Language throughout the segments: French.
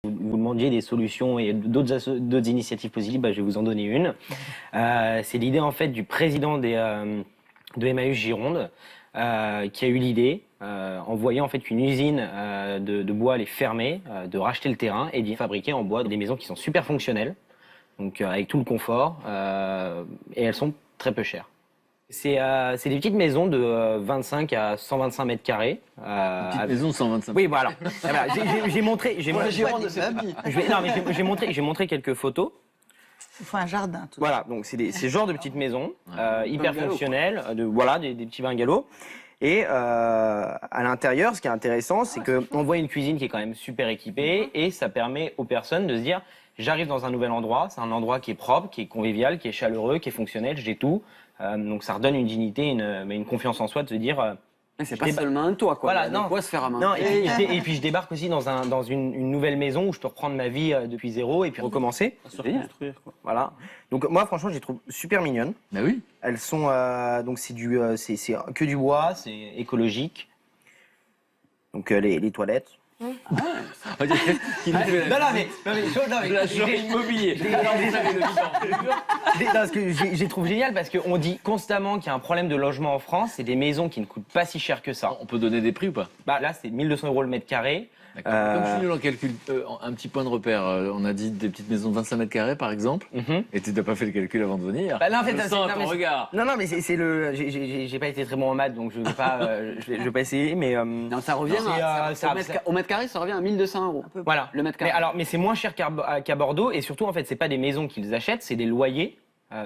Vous demandiez des solutions et d'autres initiatives possibles, je vais vous en donner une. C'est l'idée en fait du président de Emmaüs Gironde qui a eu l'idée, en voyant en fait qu'une usine de bois allait fermer, de racheter le terrain et d'y fabriquer en bois des maisons qui sont super fonctionnelles, donc avec tout le confort, et elles sont très peu chères. C'est des petites maisons de 25 à 125 mètres carrés. Petite maison de 125. Oui, voilà. Voilà, j'ai montré. J'ai montré quelques photos. Il faut un jardin. Tout Voilà, donc c'est ce genre de petites maisons hyper fonctionnelles, voilà, des petits bungalows. Et à l'intérieur, ce qui est intéressant, c'est qu'on voit une cuisine qui est quand même super équipée et ça permet aux personnes de se dire j'arrive dans un nouvel endroit, c'est un endroit qui est propre, qui est convivial, qui est chaleureux, qui est fonctionnel, j'ai tout. Donc ça redonne une dignité, une confiance en soi de se dire. C'est pas seulement un toit, quoi. Voilà, non. Quoi se faire à main. Non, et puis je débarque aussi dans une nouvelle maison où je peux reprendre ma vie depuis zéro et puis recommencer. Se reconstruire, quoi. Voilà. Donc moi, franchement, je les trouve super mignonnes. Bah oui. Elles sont donc c'est que du bois, c'est écologique. Donc les toilettes. Non, mais l'agent immobilier. Non, ce que j'ai trouve génial parce qu'on dit constamment qu'il y a un problème de logement en France. C'est des maisons qui ne coûtent pas si cher que ça. On peut donner des prix ou pas? Bah là, c'est 1 200 € le mètre carré. Comme je suis nul en calcul, un petit point de repère. On a dit des petites maisons de 25 mètres carrés, par exemple. Et tu n'as pas fait le calcul avant de venir. Bah, là, en fait, je sens à ton regard. Non, mais c'est le. J'ai pas été très bon en maths, donc je vais pas, je vais pas essayer, mais. Non, ça revient au mètre carré, ça revient à 1 200 €. Voilà. Le mètre carré. Mais c'est moins cher qu'à Bordeaux, et surtout, en fait, c'est pas des maisons qu'ils achètent, c'est des loyers.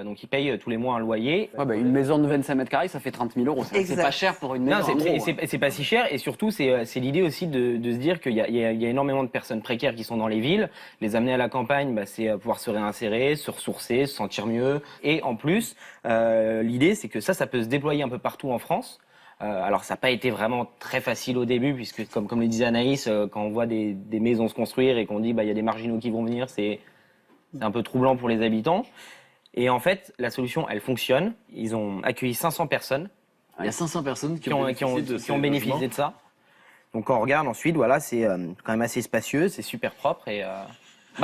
Donc ils payent tous les mois un loyer. Ouais, une maison de 25 mètres carrés, ça fait 30 000 €. C'est pas cher pour une maison. Non, c'est pas si cher, et surtout c'est l'idée aussi de se dire qu'il y a énormément de personnes précaires qui sont dans les villes. Les amener à la campagne, c'est pouvoir se réinsérer, se ressourcer, se sentir mieux. Et en plus, l'idée c'est que ça peut se déployer un peu partout en France. Alors ça n'a pas été vraiment très facile au début, puisque comme le disait Anaïs, quand on voit des maisons se construire et qu'on dit il y a des marginaux qui vont venir, c'est un peu troublant pour les habitants. Et en fait, la solution, elle fonctionne. Ils ont accueilli 500 personnes. Il y a 500 personnes qui ont bénéficié de ça. Donc quand on regarde ensuite, voilà, c'est quand même assez spacieux, c'est super propre et.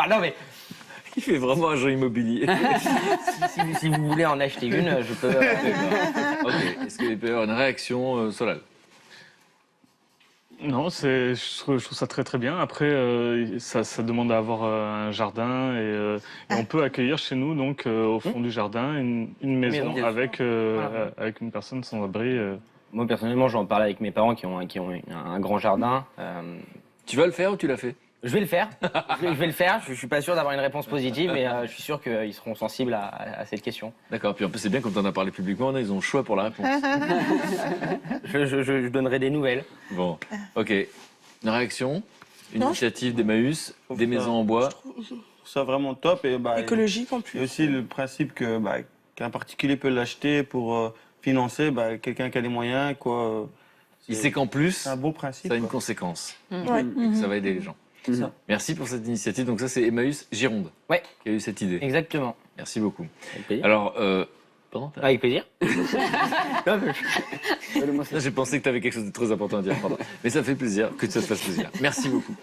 Non mais. Il fait vraiment un jeu immobilier. si vous voulez en acheter une, je peux. Ok. Est-ce qu'il peut y avoir une réaction, Solal? Non, je trouve ça très très bien. Après, ça demande à avoir un jardin et on peut accueillir chez nous donc au fond du jardin une maison avec une personne sans abri. Moi personnellement, j'en parle avec mes parents qui ont un grand jardin. Tu vas le faire ou tu l'as fait? Je vais le faire. Je vais le faire. Je suis pas sûr d'avoir une réponse positive, mais je suis sûr qu'ils seront sensibles à cette question. D'accord. Puis en plus, c'est bien quand on a parlé publiquement, ils ont le choix pour la réponse. Je donnerai des nouvelles. Bon, ok. Une réaction, une initiative d'Emmaüs, des maisons en bois. Je trouve ça vraiment top. Et, écologique en plus. Il y a aussi le principe qu'un particulier peut l'acheter pour financer quelqu'un qui a les moyens. Il sait qu'en plus, c'est un beau principe. ça a une conséquence. Ouais. Et que ça va aider les gens. Merci pour cette initiative. Donc ça, c'est Emmaüs Gironde qui a eu cette idée. Exactement. Merci beaucoup. Avec plaisir. Alors, pardon? Avec plaisir. J'ai pensé que tu avais quelque chose de très important à dire. Pardon. Mais ça fait plaisir que ça te fasse plaisir. Merci beaucoup.